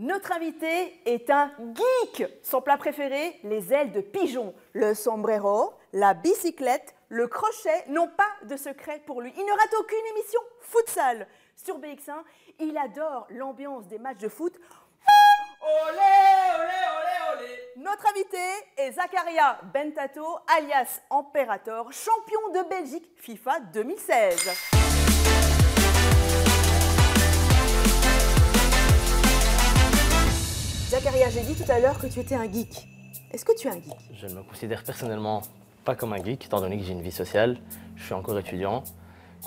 Notre invité est un geek. Son plat préféré, les ailes de pigeon. Le sombrero, la bicyclette, le crochet n'ont pas de secret pour lui. Il ne rate aucune émission futsal. Sur BX1, il adore l'ambiance des matchs de foot. Olé, olé, olé, olé. Notre invité est Zakaria Bentato, alias Imperator, champion de Belgique FIFA 2016. Zakaria, j'ai dit tout à l'heure que tu étais un geek. Est-ce que tu es un geek? Je ne me considère personnellement pas comme un geek, étant donné que j'ai une vie sociale. Je suis encore étudiant,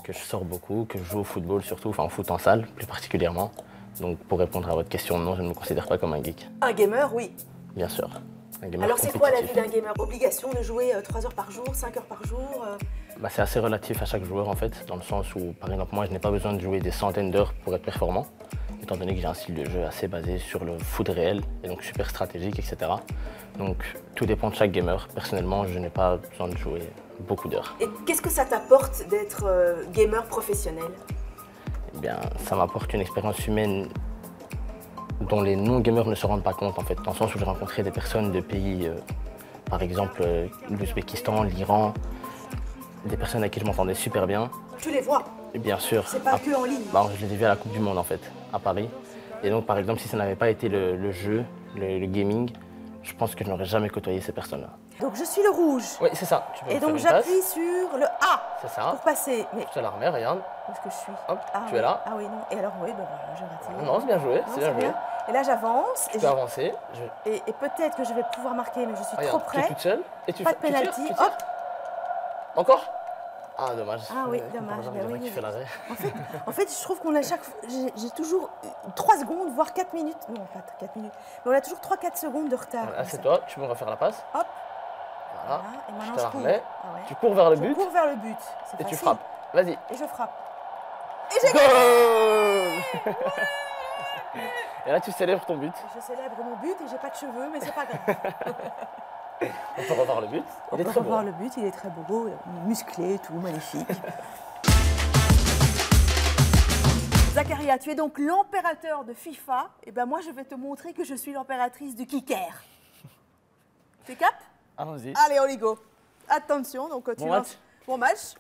que je sors beaucoup, que je joue au football surtout, enfin au foot en salle plus particulièrement. Donc pour répondre à votre question, non, je ne me considère pas comme un geek. Un gamer, oui. Bien sûr. Un gamer Alors c'est quoi la vie compétitif. d'un gamer? Obligation de jouer 3 heures par jour, 5 heures par jour C'est assez relatif à chaque joueur en fait, dans le sens où par exemple moi je n'ai pas besoin de jouer des centaines d'heures pour être performant, étant donné que j'ai un style de jeu assez basé sur le foot réel et donc super stratégique, etc. Donc tout dépend de chaque gamer. Personnellement, je n'ai pas besoin de jouer beaucoup d'heures. Et qu'est-ce que ça t'apporte d'être gamer professionnel? Eh bien, ça m'apporte une expérience humaine dont les non-gamers ne se rendent pas compte en fait, dans le sens où j'ai rencontré des personnes de pays, par exemple l'Ouzbékistan, l'Iran, des personnes avec qui je m'entendais super bien. Tu les vois? Et bien sûr. C'est pas que en ligne. Je les ai vus à la Coupe du Monde en fait, à Paris. Et donc par exemple, si ça n'avait pas été le jeu, le gaming, je pense que je n'aurais jamais côtoyé ces personnes-là. Donc je suis le rouge. Oui, c'est ça. Tu peux Et me faire donc une passe. j'appuie sur le A C'est ça. pour passer. Mais Je te la remets, regarde. où est-ce que je suis? Hop, tu oui. es là. Ah oui, non. Et alors oui, ben voilà, j'ai raté. Non, c'est bien joué, Non, c'est bien joué. Et là j'avance. Tu peux avancer. Et peut-être que je vais pouvoir marquer, mais je suis trop Regarde, tu es près. toute seule. Et tu Pas de tu tires, pénalty. tu tires. Hop. Encore? Ah, dommage. Ah oui, dommage. J'ai Ben jamais oui, kiffé l'arrêt. En fait, je trouve qu'on a chaque fois, j'ai toujours 3 secondes, voire 4 minutes. Non, pas 4 minutes. Mais on a toujours 3-4 secondes de retard. Voilà, c'est toi, tu peux me refaire la passe. Hop. Voilà. Et Je maintenant te la je cours. remets. Ah ouais. Tu cours vers le Je but cours vers le but. C'est et tu facile. frappes. Vas-y. Et je frappe. Et j'ai Goal. Et là, tu célèbres ton but. Je célèbre mon but et j'ai pas de cheveux, mais c'est pas grave. On peut revoir le but. On Il est peut très beau. revoir le but, il est très beau, musclé, tout, magnifique. Zakaria, tu es donc l'impérateur de FIFA. Et ben moi, je vais te montrer que je suis l'impératrice du kicker. Tu cap? Allons-y. Allez, on y go. Attention, donc tu Bon lances. match. Bon match.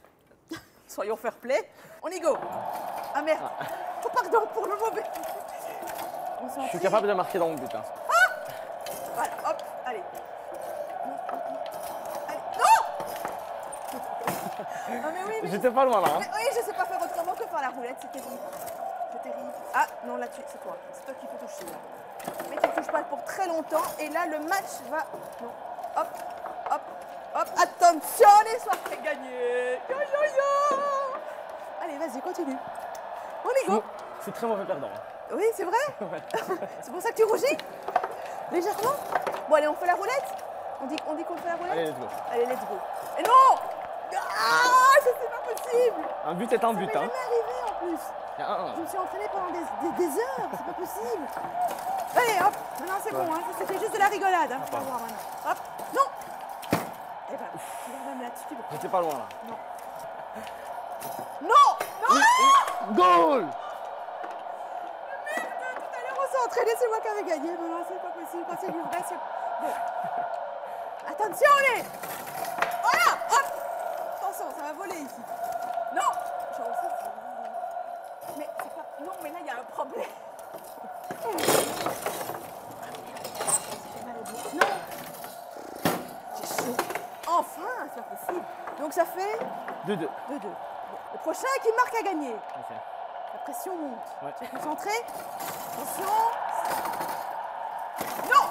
Soyons fair play. On y go. Ah merde. Oh, pardon pour le mauvais. Je suis capable de marquer dans mon but. Hein. Voilà, hop, allez. Allez. Non. Ah mais oui, mais J'étais pas loin là. Hein. mais oui, je sais pas faire autrement que faire la roulette, c'est terrible. C'est terrible. Ah non, là c'est toi. C'est toi qui peux toucher. Là. Mais tu ne touches pas pour très longtemps. Et là, le match va. Non. Hop, hop, hop. Attention, les soirs, c'est gagné. Yo, yo, yo. Allez, vas-y, continue. On y go. Je suis très mauvais perdant. Oui, c'est vrai. C'est pour ça que tu rougis? Légèrement. Bon, allez, on fait la roulette. On dit qu'on fait la roulette. Allez, let's go. Allez, let's go. Et non. Ah, c'est pas possible. Un but est un Ça but. m'est Hein. jamais arrivé en plus. Il y a un. Je me suis entraînée pendant des heures, c'est pas possible. Allez, hop, maintenant c'est bon, hein. C'était juste de la rigolade. Hein. On va voir maintenant. Hop, non. Eh ben, tu vas même là-dessus. J'étais pas loin là. Non, non. Goal. Tout à l'heure, on s'est entraîné, c'est moi qui avais gagné. Mais non, c'est pas possible. Quand c'est du vrai, c'est... Bon. Attention, allez. Voilà, hop. Attention, ça va voler ici. Non. Mais c'est pas... Non, mais là, il y a un problème. Non. J'ai chaud. Enfin, c'est pas possible. Donc ça fait 2-2. 2-2. Le prochain qui marque a gagné. Ok. La pression monte. Ouais. Tu es concentré? Attention. Non.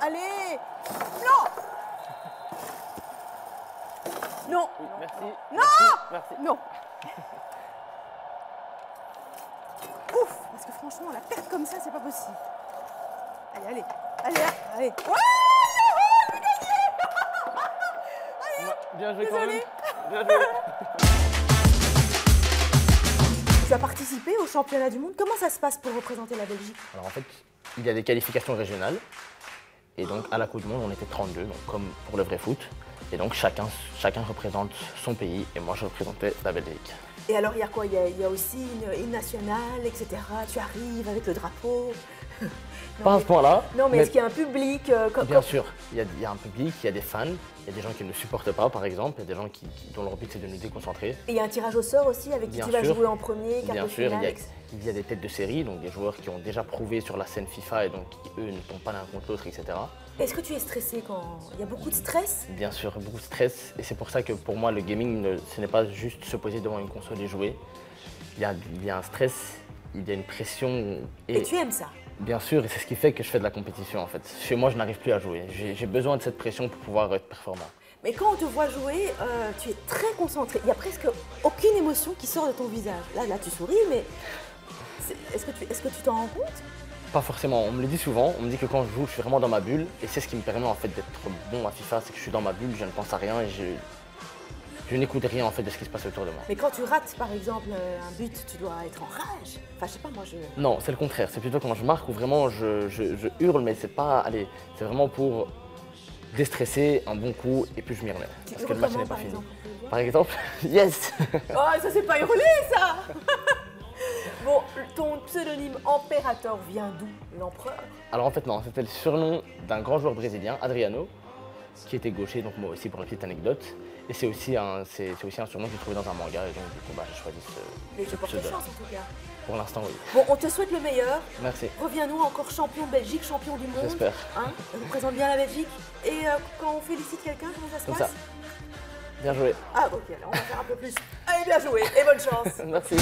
Allez. Non. Non. Oui, merci. Non. Merci. Non. Ouf. Parce que franchement, la perte comme ça, c'est pas possible. Allez, allez. Allez, là. Allez. Ouais. Youhou, j'ai gagné. Allez. Bien joué quand même. Désolée. Bien joué. Tu as participé au championnat du monde. Comment ça se passe pour représenter la Belgique? Alors en fait, il y a des qualifications régionales. Et donc à la Coupe du Monde, on était 32, donc comme pour le vrai foot. Et donc chacun représente son pays et moi je représentais la Belgique. Et alors, il y a quoi? Il y a aussi une nationale, etc. Tu arrives avec le drapeau. Non, Pas à ce point-là. non, mais est-ce qu'il y a un public Bien sûr, il y a un public, il y a des fans, il y a des gens qui ne supportent pas, par exemple, il y a des gens dont leur but c'est de nous déconcentrer. Et il y a un tirage au sort aussi avec qui Bien tu vas sûr. jouer en premier, quart Bien de sûr, finale, il y a des têtes de série, donc des joueurs qui ont déjà prouvé sur la scène FIFA et donc qui, eux, ne tombent pas l'un contre l'autre, etc. Est-ce que tu es stressé quand il y a beaucoup de stress? Bien sûr, beaucoup de stress et c'est pour ça que pour moi, le gaming, ce n'est pas juste se poser devant une console et jouer. Il y a un stress, il y a une pression. Et tu aimes ça? Bien sûr, et c'est ce qui fait que je fais de la compétition en fait. Chez moi, je n'arrive plus à jouer. J'ai besoin de cette pression pour pouvoir être performant. Mais quand on te voit jouer, tu es très concentré. Il n'y a presque aucune émotion qui sort de ton visage. Là tu souris, mais est-ce que tu t'en rends compte? Pas forcément, on me le dit souvent, on me dit que quand je joue, je suis vraiment dans ma bulle. Et c'est ce qui me permet en fait d'être bon à FIFA, c'est que je suis dans ma bulle, je ne pense à rien et je n'écoute rien en fait de ce qui se passe autour de moi. Mais quand tu rates par exemple un but, tu dois être en rage. Enfin, je sais pas, moi je... Non, c'est le contraire, c'est plutôt quand je marque où vraiment je hurle, mais c'est pas, allez, c'est vraiment pour déstresser un bon coup et puis je m'y remets. Parce que le match n'est pas fini. Par exemple, yes. Oh, ça c'est pas hurlé ça. Bon, ton pseudonyme Imperator vient d'où? L'empereur? Alors en fait non, c'était le surnom d'un grand joueur brésilien, Adriano, qui était gaucher, donc moi aussi pour une petite anecdote. Et c'est aussi un surnom que j'ai trouvé dans un manga et donc du coup j'ai choisi Mais je ce porte pseudo. chance en tout cas. Pour l'instant oui. Bon, on te souhaite le meilleur. Merci. Reviens-nous encore champion de Belgique, champion du monde. J'espère. Hein, on représente bien la Belgique. Et quand on félicite quelqu'un, comment ça se Comme passe? ça. Bien joué. Ah ok, alors on va faire un peu plus. Allez, bien joué et bonne chance. Merci.